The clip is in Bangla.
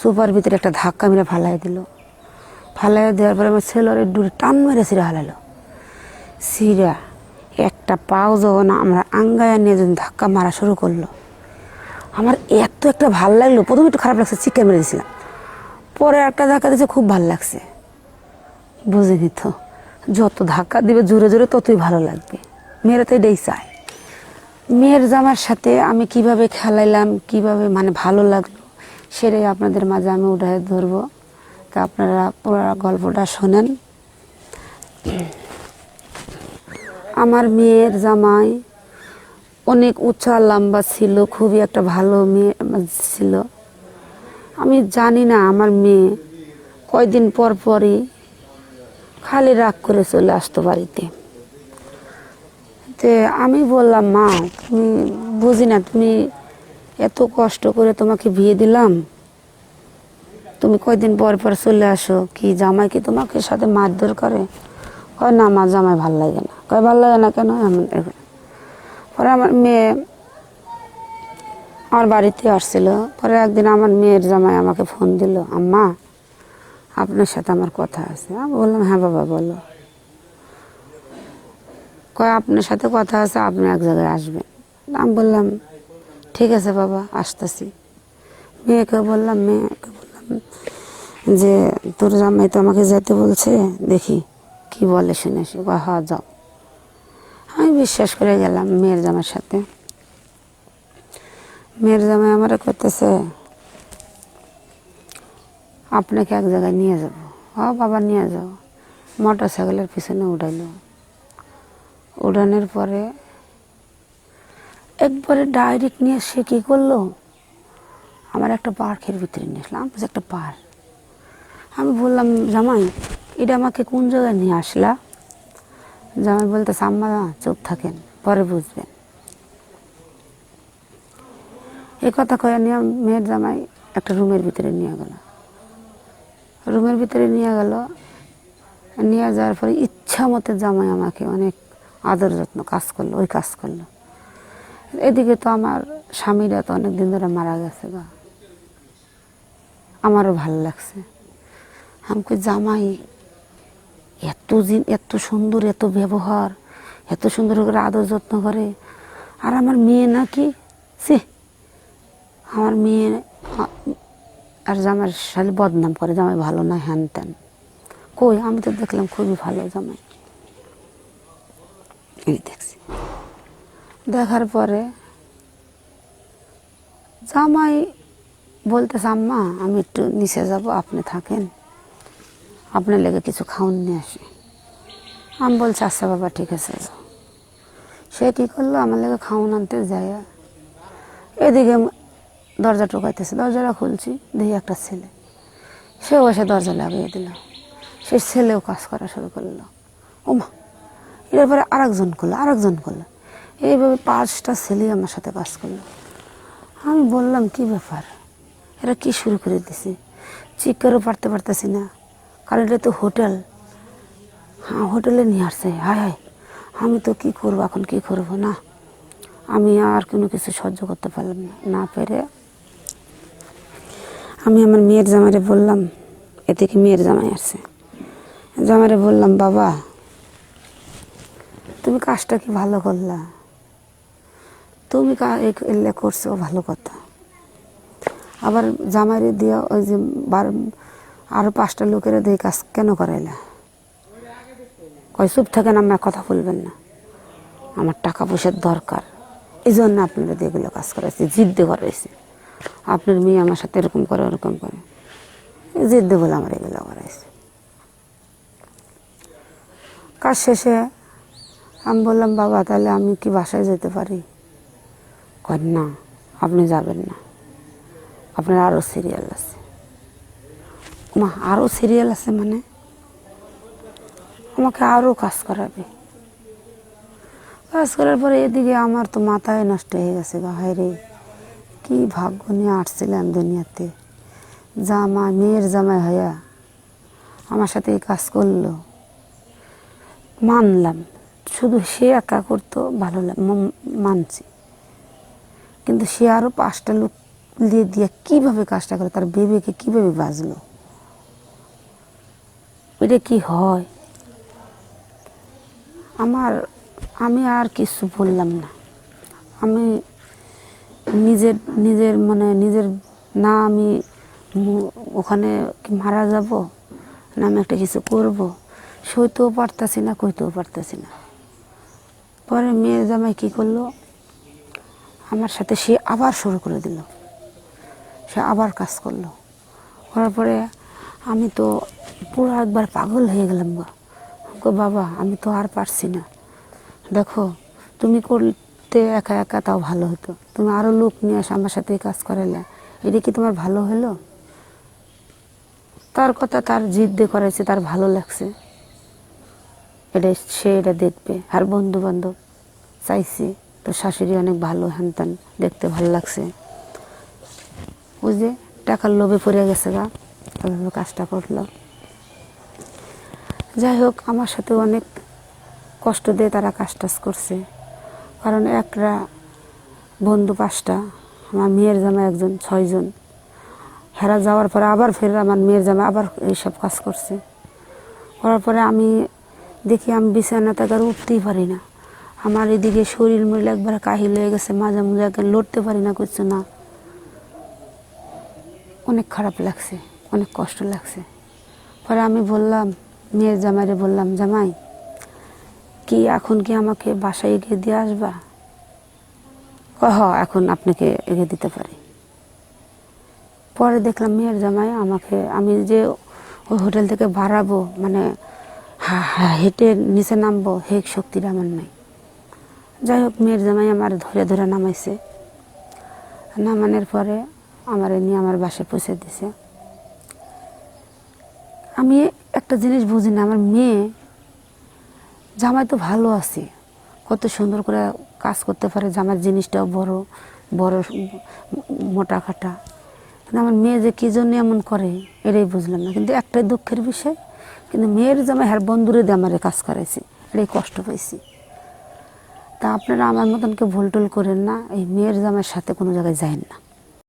সোফার ভিতরে একটা ধাক্কা মেরে ফালাই দিল। ফালাই দেওয়ার পরে আমার ছেলের ডুরে টান মেরে ছিঁড়া হালালো। ছিঁড়া একটা পাও যখন আমরা আঙ্গায় নিয়ে যখন ধাক্কা মারা শুরু করলো, আমার এত একটা ভাল লাগলো। প্রথমে একটু খারাপ লাগছে, চিৎকার মেরে দিয়েছিলাম। পরে একটা ধাক্কা দিয়েছে, খুব ভালো লাগছে। বুঝিনি তো, যত ধাক্কা দিবে জোরে জোরে ততই ভালো লাগবে। মেয়েরা তো এটাই চায়। মেয়ের জামার সাথে আমি কিভাবে খেলাইলাম, কিভাবে মানে ভালো লাগলো, সেটাই আপনাদের মাঝে আমি উঠায় ধরবো। তা আপনারা পুরো গল্পটা শোনেন। আমার মেয়ের জামাই অনেক উঁচা লম্বা ছিল, খুবই একটা ভালো মেয়ে ছিল। আমি জানি না আমার মেয়ে কয়দিন পর পরই খালি রাগ করে চলে আসতো বাড়িতে। তো আমি বললাম, মা তুমি বুঝি না, তুমি এত কষ্ট করে তোমাকে বিয়ে দিলাম, তুমি কয়দিন পর পর চলে আসো, কি জামাই কি তোমাকে সাথে মারধর করে? কয় না মা, জামাই ভাল লাগে না। কয় ভাল লাগে না কেন? এমন। পরে আমার মেয়ে আমার বাড়িতে আসছিল। পরে একদিন আমার মেয়ের জামাই আমাকে ফোন দিল, আম্মা আপনার সাথে আমার কথা আছে। আমি বললাম, হ্যাঁ বাবা বলো। কয় আপনার সাথে কথা আছে, আপনি এক জায়গায় আসবেন। আমি বললাম, ঠিক আছে বাবা, আসতেছি। মেয়েকে বললাম যে তোর জামাই তো আমাকে যেতে বলছে, দেখি কি বলে শুনে। হ্যাঁ যাও। আমি বিশ্বাস করে গেলাম মেয়ের জামাইয়ের সাথে। মেয়ের জামাই আমার করতেছে, আপনাকে এক জায়গায় নিয়ে যাবো। হ্যাঁ বাবা নিয়ে যাও। মোটর সাইকেলের পিছনে উঠাইলো। উঠানোর পরে একবারে ডাইরেক্ট নিয়ে সে কী করলো, আমার একটা পার্কের ভিতরে নিয়ে আসলাম। একটা পার্ক। আমি বললাম, জামাই এটা আমাকে কোন জায়গায় নিয়ে আসলা? জামাই বলতেছে, আম্মা চুপ থাকেন, পরে বুঝবেন। এই কথা কয়ে নিয়ে মেয়ের জামাই একটা রুমের ভিতরে নিয়ে গেল। রুমের ভিতরে নিয়ে গেল। নিয়ে যাওয়ার পরে ইচ্ছা মতো জামাই আমাকে অনেক আদর যত্ন কাজ করলো, ওই কাজ করলো। এদিকে তো আমার স্বামীরা তো অনেক দিন ধরে মারা গেছে গা, আমারও ভালো লাগছে। আমাকে জামাই এত সুন্দর, এত ব্যবহার, এত সুন্দর করে আদর যত্ন করে। আর আমার মেয়ে নাকি সে আমার মেয়ে আর জামাই শালি বদনাম করে, জামাই ভালো না, হ্যান ত্যান। কই, আমি তো দেখলাম খুবই ভালো জামাই। দেখছি। দেখার পরে জামাই বলতেছে, আম্মা আমি একটু নিচে যাব, আপনি থাকেন, আপনার লেগে কিছু খাওয়ান নিয়ে আসে। আমি বলছি, আচ্ছা বাবা ঠিক আছে। সে কী করলো, আমার লেগে খাওয়ান আনতে যায়। এদিকে দরজা টোকাইতেছে, দরজাটা খুলছি, দেখি একটা ছেলে। সেও এসে দরজা লাগিয়ে দিল। সেই ছেলেও কাজ করা শুরু করলো। ওমা, এরপরে আরেকজন করলো। এইভাবে 5টা ছেলে আমার সাথে কাজ করলো। আমি বললাম, কি ব্যাপার, এরা কি শুরু করে দিছে? চিৎকারও পারতেছি না, কারণ এটা তো হোটেল। হ্যাঁ, হোটেলে নিয়ে আসছে। হায় হায়, আমি তো কি করবো এখন, কি করবো না। আমি আর কোনো কিছু সহ্য করতে পারলাম না পেরে আমি আমার মেয়ের জামাইরে বললাম, এদিকে মেয়ের জামাই আসছে। জামাইরে বললাম, বাবা তুমি কাজটা কি ভালো করলা, তুমি এলে করছো ভালো কথা। আবার জামাইরে দিয়া ওই যে আরো 5টা লোকেরা দিয়ে কাজ কেন করাইলা? কয় চুপ থাকেন, আমার কথা বলবেন না, আমার টাকা পয়সার দরকার, এই জন্য আপনারা দিয়ে এগুলো কাজ করাইছে, জিদ্দে করাইছে। আপনার মেয়ে আমার সাথে এরকম করে ওরকম করে, জিদ্দে বলে আমার এগুলো করাইছে। কাজ শেষে আমি বললাম, বাবা তাহলে আমি কি বাসায় যেতে পারি? কয় না, আপনি যাবেন না, আপনার আরও সিরিয়াল আছে। মা, আরও সিরিয়াল আছে মানে? আমাকে আরও কাজ করাবে। কাজ করার পরে এদিকে আমার তো মাথায় নষ্ট হয়ে গেছে। হায় রে, কি ভাগ্য নিয়ে আসছিলাম দুনিয়াতে, মেয়ের জামাই হইয়া আমার সাথে এই কাজ করলো। মানলাম, শুধু সে একা করতো ভালো মানছি, কিন্তু সে আরও 5টা লোক দিয়ে দিয়ে কীভাবে কাজটা করে, তার বেবিকে কীভাবে বাঁচলো, এটা কি হয়? আমি আর কিছু বললাম না। আমি নিজের নিজের মানে নিজের না আমি ওখানে কি মারা যাব, না আমি একটা কিছু করব, সইতেও পারতাছি না, কইতেও পারতাছি না। পরে মেয়ের জামাই কী করলো, আমার সাথে সে আবার শুরু করে দিল, সে আবার কাজ করলো। করার পরে আমি তো পুরো একবার পাগল হয়ে গেলাম গো বাবা, আমি তো আর পারছি না। দেখো তুমি করতে একা একা তাও ভালো হতো, তুমি আরও লোক নিয়ে এসে আমার সাথে কাজ করালে, এটা কি তোমার ভালো হলো? তার কথা, তার জিদ্দে করাইছে, তার ভালো লাগছে, এটা সে এটা দেখবে। আর বন্ধু বান্ধব চাইছে তোর শাশুড়ি অনেক ভালো, হ্যান দেখতে ভালো লাগছে, ওই যে টাকার লোভে পড়ে গেছে গা, এভাবে কাজটা করলো। যাই হোক, আমার সাথে অনেক কষ্ট দিয়ে তারা কাজ টাজ করছে, কারণ একটা বন্ধু 5টা, আমার মেয়ের জামাই একজন, 6জন। হেরা যাওয়ার পরে আবার ফের আমার মেয়ের জামাই আবার এইসব কাজ করছে। করার পরে আমি দেখি আমি বিছানা থেকে আর উঠতেই পারি না, আমার এদিকে শরীর মরিল একবার কাহিল হয়ে গেছে, মাঝে মাঝে একবার লড়তে পারি না, কিছু না। অনেক খারাপ লাগছে, অনেক কষ্ট লাগছে। পরে আমি বললাম মেয়ের জামাইরে, বললাম জামাই কি এখন কি আমাকে বাসায় এগিয়ে দিয়ে আসবা? হ, এখন আপনাকে এগিয়ে দিতে পারি। পরে দেখলাম মেয়ের জামাই আমাকে, আমি যে ওই হোটেল থেকে বাড়াবো, মানে হেঁটে নিচে নামবো, হে শক্তিটা আমার নাই। যাই হোক, মেয়ের জামাই আমার ধরে ধরে নামাইছে, নামানোর পরে আমার নিয়ে আমার বাসায় পৌঁছে দিছে। আমি একটা জিনিস বুঝি না, আমার মেয়ে জামাই তো ভালো আছে, কত সুন্দর করে কাজ করতে পারে, জামার জিনিসটাও বড় বড় মোটা খাটা, কিন্তু আমার মেয়ে যে কী জন্য এমন করে এটাই বুঝলাম না। কিন্তু একটাই দুঃখের বিষয়, কিন্তু মেয়ের জামাই হ্যার বন্ধুরে দিয়ে আমার কাজ করাইছে, এটাই কষ্ট পাইছি। তা আপনারা আমার মতন কেউ ভুল টুল করেন না, এই মেয়ের জামাইয়ের সাথে কোনো জায়গায় যায়েন না।